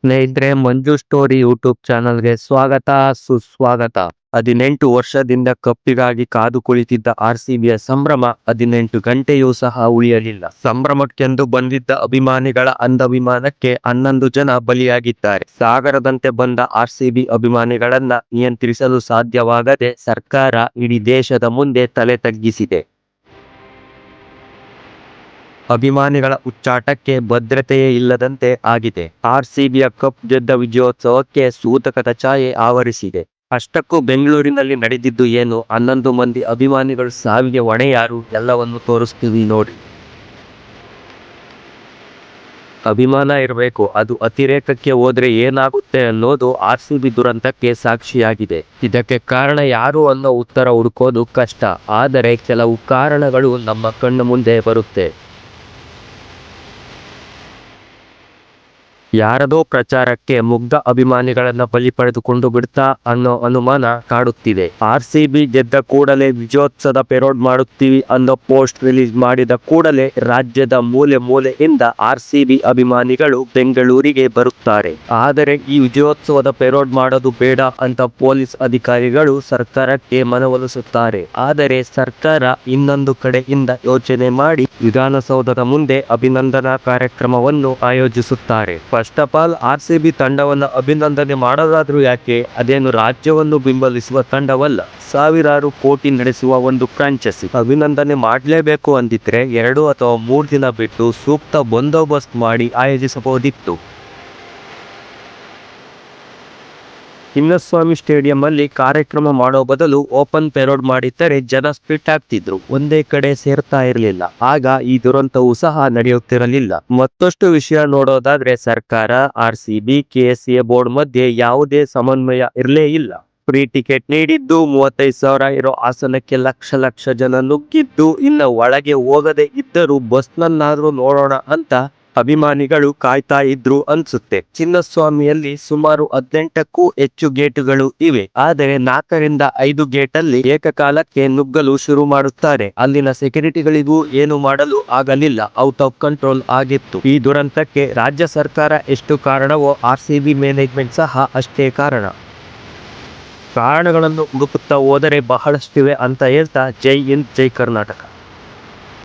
ಸ್ನೇಹಿತರೆ, ಮಂಜು story YouTube ಚಾನಲ್ಗೆ ಸ್ವಾಗತ ಸುಸ್ವಾಗತ. 18 ವರ್ಷದಿಂದ ಕಪ್ಪಿಗಾಗಿ ಕಾದು ಕುಳಿತಿದ್ದ ಆರ್ಸಿಬಿಯ ಸಂಭ್ರಮ 18 ಗಂಟೆಯೂ ಸಹ ಉಳಿಯಲಿಲ್ಲ. ಸಂಭ್ರಮಕ್ಕೆಂದು ಬಂದಿದ್ದ ಅಭಿಮಾನಿಗಳ ಅಂದಭಿಮಾನಕ್ಕೆ 11 ಜನ ಬಲಿಯಾಗಿದ್ದಾರೆ. ಸಾಗರದಂತೆ ಬಂದ ಆರ್ಸಿಬಿ ಅಭಿಮಾನಿಗಳನ್ನ ನಿಯಂತ್ರಿಸಲು ಸಾಧ್ಯವಾಗದೆ ಸರ್ಕಾರ ಇಡೀ ದೇಶದ ಮುಂದೆ ತಲೆ ತಗ್ಗಿಸಿದೆ. ಅಭಿಮಾನಿಗಳ ಉಚ್ಚಾಟಕ್ಕೆ ಭದ್ರತೆಯೇ ಇಲ್ಲದಂತೆ ಆಗಿದೆ. ಆರ್ಸಿಬಿಯ ಕಪ್ ಗೆದ್ದ ವಿಜಯೋತ್ಸವಕ್ಕೆ ಸೂತಕದ ಛಾಯೆ ಆವರಿಸಿದೆ. ಅಷ್ಟಕ್ಕೂ ಬೆಂಗಳೂರಿನಲ್ಲಿ ನಡೆದಿದ್ದು ಏನು? 11 ಮಂದಿ ಅಭಿಮಾನಿಗಳು ಸಾವಿಗೆ ಹೊಣೆ ಯಾರು? ಎಲ್ಲವನ್ನು ತೋರಿಸ್ತೀವಿ ನೋಡಿ. ಅಭಿಮಾನ ಇರಬೇಕು, ಅದು ಅತಿರೇಕಕ್ಕೆ ಹೋದ್ರೆ ಏನಾಗುತ್ತೆ ಅನ್ನೋದು ಆರ್ಸಿಬಿ ದುರಂತಕ್ಕೆ ಸಾಕ್ಷಿಯಾಗಿದೆ. ಇದಕ್ಕೆ ಕಾರಣ ಯಾರು ಅನ್ನೋ ಉತ್ತರ ಹುಡುಕೋದು ಕಷ್ಟ. ಆದರೆ ಕೆಲವು ಕಾರಣಗಳು ನಮ್ಮ ಕಣ್ಣು ಮುಂದೆ ಬರುತ್ತೆ. ಯಾರದೋ ಪ್ರಚಾರಕ್ಕೆ ಮುಗ್ಧ ಅಭಿಮಾನಿಗಳನ್ನ ಬಲಿ ಪಡೆದುಕೊಂಡು ಬಿಡ್ತಾ ಅನ್ನೋ ಅನುಮಾನ ಕಾಡುತ್ತಿದೆ. ಆರ್ಸಿಬಿ ಗೆದ್ದ ಕೂಡಲೇ ವಿಜಯೋತ್ಸವದ ಪೆರೋಡ್ ಮಾಡುತ್ತೀವಿ ಅನ್ನೋ ಪೋಸ್ಟ್ ರಿಲೀಸ್ ಮಾಡಿದ ಕೂಡಲೇ ರಾಜ್ಯದ ಮೂಲೆ ಮೂಲೆಯಿಂದ ಆರ್ಸಿಬಿ ಅಭಿಮಾನಿಗಳು ಬೆಂಗಳೂರಿಗೆ ಬರುತ್ತಾರೆ. ಆದರೆ ಈ ವಿಜಯೋತ್ಸವದ ಪೆರೋಡ್ ಮಾಡೋದು ಬೇಡ ಅಂತ ಪೊಲೀಸ್ ಅಧಿಕಾರಿಗಳು ಸರ್ಕಾರಕ್ಕೆ ಮನವೊಲಿಸುತ್ತಾರೆ. ಆದರೆ ಸರ್ಕಾರ ಇನ್ನೊಂದು ಕಡೆಯಿಂದ ಯೋಚನೆ ಮಾಡಿ ವಿಧಾನಸೌಧದ ಮುಂದೆ ಅಭಿನಂದನಾ ಕಾರ್ಯಕ್ರಮವನ್ನು ಆಯೋಜಿಸುತ್ತಾರೆ. ಫಸ್ಟ್ ಆಫ್ ಆಲ್, ಆರ್ಸಿಬಿ ತಂಡವನ್ನು ಅಭಿನಂದನೆ ಮಾಡೋದಾದ್ರೂ ಯಾಕೆ? ಅದೇನು ರಾಜ್ಯವನ್ನು ಬೆಂಬಲಿಸುವ ತಂಡವಲ್ಲ, ಸಾವಿರಾರು ಕೋಟಿ ನಡೆಸುವ ಒಂದು ಫ್ರಾಂಚೈಸಿ. ಅಭಿನಂದನೆ ಮಾಡಲೇಬೇಕು ಅಂದಿದ್ರೆ 2 ಅಥವಾ 3 ದಿನ ಬಿಟ್ಟು ಸೂಕ್ತ ಬಂದೋಬಸ್ತ್ ಮಾಡಿ ಆಯೋಜಿಸಬಹುದಿತ್ತು. ಚಿನ್ನಸ್ವಾಮಿ ಸ್ಟೇಡಿಯಂ ಅಲ್ಲಿ ಕಾರ್ಯಕ್ರಮ ಮಾಡೋ ಬದಲು ಓಪನ್ ಪೆರೋಡ್ ಮಾಡಿದ್ದರೆ ಜನ ಸ್ಪ್ಲಿಟ್ ಆಗ್ತಿದ್ರು, ಒಂದೇ ಕಡೆ ಸೇರ್ತಾ ಇರಲಿಲ್ಲ. ಆಗ ಈ ದುರಂತವೂ ಸಹ ನಡೆಯುತ್ತಿರಲಿಲ್ಲ. ಮತ್ತಷ್ಟು ವಿಷಯ ನೋಡೋದಾದ್ರೆ, ಸರ್ಕಾರ, ಆರ್ಸಿಬಿ, ಕೆಎಸ್ಸಿಎ ಬೋರ್ಡ್ ಮಧ್ಯೆ ಯಾವುದೇ ಸಮನ್ವಯ ಇರಲೇ ಇಲ್ಲ. ಫ್ರೀ ಟಿಕೆಟ್ ನೀಡಿದ್ದು 35,000 ಇರೋ ಆಸನಕ್ಕೆ ಲಕ್ಷ ಜನ ನುಗ್ಗಿದ್ದು, ಇನ್ನು ಒಳಗೆ ಹೋಗದೆ ಇದ್ದರೂ ಬಸ್ನನ್ನಾದ್ರೂ ನೋಡೋಣ ಅಂತ ಅಭಿಮಾನಿಗಳು ಕಾಯ್ತಾ ಇದ್ರು ಅನ್ಸುತ್ತೆ. ಚಿನ್ನಸ್ವಾಮಿಯಲ್ಲಿ ಸುಮಾರು 18ಕ್ಕೂ ಹೆಚ್ಚು ಗೇಟುಗಳು ಇವೆ. ಆದರೆ 4 ರಿಂದ 5 ಗೇಟಲ್ಲಿ ಏಕಕಾಲಕ್ಕೆ ನುಗ್ಗಲು ಶುರು ಮಾಡುತ್ತಾರೆ. ಅಲ್ಲಿನ ಸೆಕ್ಯೂರಿಟಿಗಳಿಗೂ ಏನು ಮಾಡಲು ಆಗಲಿಲ್ಲ, ಔಟ್ ಆಫ್ ಕಂಟ್ರೋಲ್ ಆಗಿತ್ತು. ಈ ದುರಂತಕ್ಕೆ ರಾಜ್ಯ ಸರ್ಕಾರ ಎಷ್ಟು ಕಾರಣವೋ ಆರ್ಸಿಬಿ ಮ್ಯಾನೇಜ್ಮೆಂಟ್ ಸಹ ಅಷ್ಟೇ ಕಾರಣ. ಕಾರಣಗಳನ್ನು ಹುಡುಕುತ್ತಾ ಹೋದರೆ ಬಹಳಷ್ಟಿವೆ ಅಂತ ಹೇಳ್ತಾ ಜೈ ಹಿಂದ್, ಜೈ ಕರ್ನಾಟಕ.